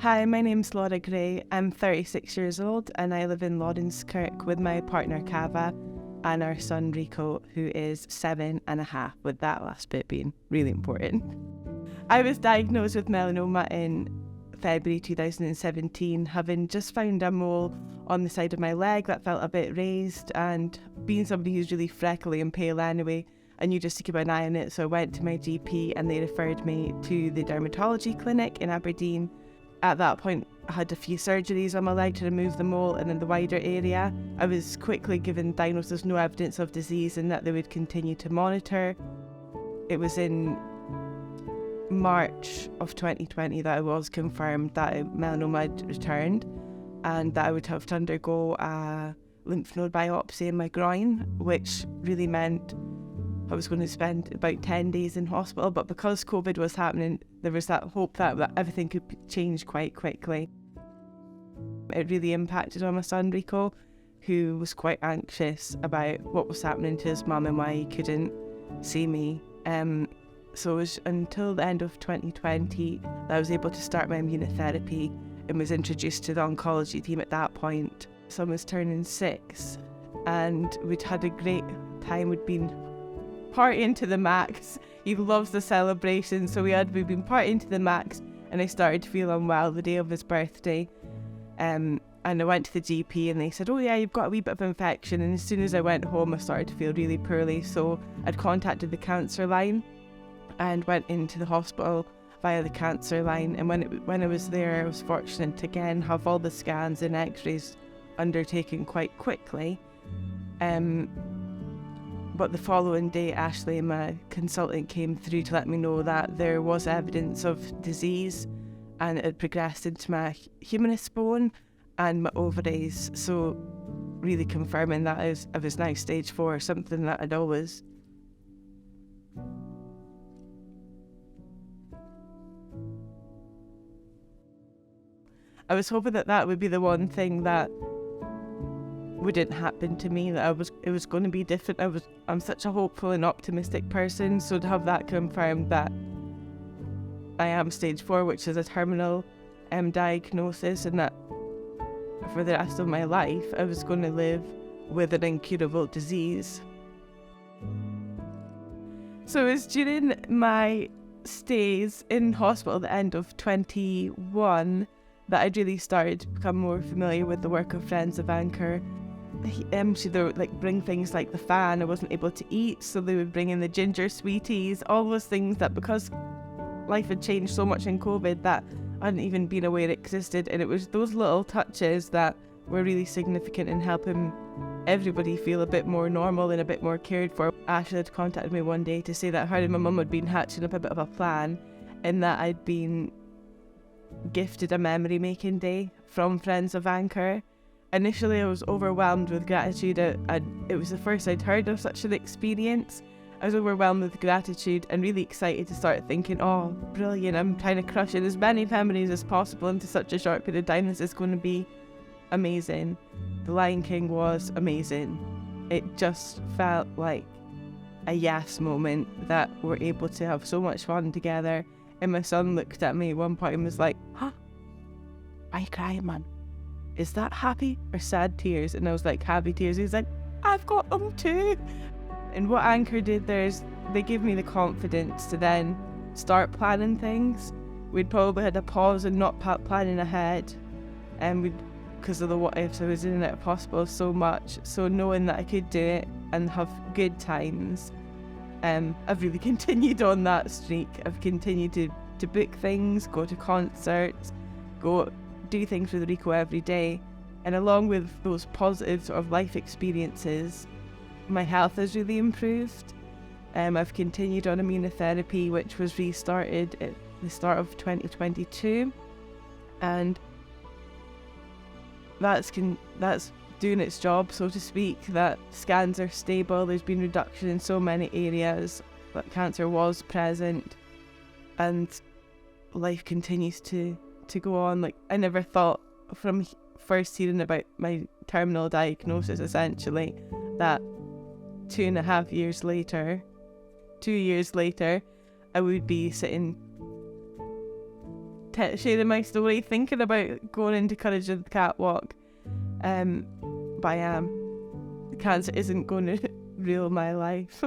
Hi, my name's Laura Gray. I'm 36 years old and I live in Laurencekirk with my partner Cava and our son Rico, who is 7.5, with that last bit being really important. I was diagnosed with melanoma in February 2017, having just found a mole on the side of my leg that felt a bit raised, and being somebody who's really freckly and pale anyway, I knew just to keep an eye on it, so I went to my GP and they referred me to the dermatology clinic in Aberdeen. At that point, I had a few surgeries on my leg to remove the mole, and in the wider area, I was quickly given diagnosis no evidence of disease and that they would continue to monitor. It was in March of 2020 that I was confirmed that melanoma had returned and that I would have to undergo a lymph node biopsy in my groin, which really meant I was going to spend about 10 days in hospital. But because COVID was happening, there was that hope that everything could change quite quickly. It really impacted on my son Rico, who was quite anxious about what was happening to his mum and why he couldn't see me. So it was until the end of 2020 that I was able to start my immunotherapy and was introduced to the oncology team at that point. Son was turning 6 and we'd had a great time. We'd been partying to the max. He loves the celebration, so we'd been partying to the max, and I started to feel unwell the day of his birthday. And I went to the GP and they said, oh yeah, you've got a wee bit of infection. And as soon as I went home, I started to feel really poorly. So I'd contacted the cancer line and went into the hospital via the cancer line. And when I was there, I was fortunate to again have all the scans and x-rays undertaken quite quickly. But the following day, Ashley, my consultant, came through to let me know that there was evidence of disease and it had progressed into my humerus bone and my ovaries. So really confirming that I was now stage 4, something that I'd always I was hoping that would be the one thing that wouldn't happen to me, that it was going to be different. I'm such a hopeful and optimistic person, so to have that confirmed that I am stage 4, which is a terminal diagnosis, and that for the rest of my life I was going to live with an incurable disease. So it was during my stays in hospital at the end of 21 that I really started to become more familiar with the work of Friends of Anchor. They would bring things like the fan I wasn't able to eat, so they would bring in the ginger sweeties, all those things that, because life had changed so much in COVID, that I hadn't even been aware existed. And it was those little touches that were really significant in helping everybody feel a bit more normal and a bit more cared for. Ashley had contacted me one day to say that her and my mum had been hatching up a bit of a plan, and that I'd been gifted a memory making day from Friends of Anchor. Initially I was overwhelmed with gratitude. It was the first I'd heard of such an experience. I was overwhelmed with gratitude and really excited to start thinking, oh brilliant, I'm trying to crush in as many memories as possible into such a short period of time. This is going to be amazing. The Lion King was amazing. It just felt like a yes moment, that we're able to have so much fun together. And my son looked at me at one point and was like, huh? Why are you crying, man? Is that happy or sad tears? And I was like, happy tears. He's like, I've got them too. And what Anchor did there is they gave me the confidence to then start planning things. We'd probably had a pause and not planning ahead, and because of the what ifs, I was in and out of hospital so much. So knowing that I could do it and have good times, I've really continued on that streak. I've continued to book things, go to concerts, go do things with Rico every day. And along with those positive sort of life experiences, my health has really improved. I've continued on immunotherapy, which was restarted at the start of 2022. And that's doing its job, so to speak. That scans are stable, there's been reduction in so many areas, but cancer was present, and life continues to go on. Like, I never thought, from first hearing about my terminal diagnosis, essentially, that 2 years later, I would be sitting sharing my story, thinking about going into Courage of the Catwalk. But I am. Cancer isn't going to rule my life.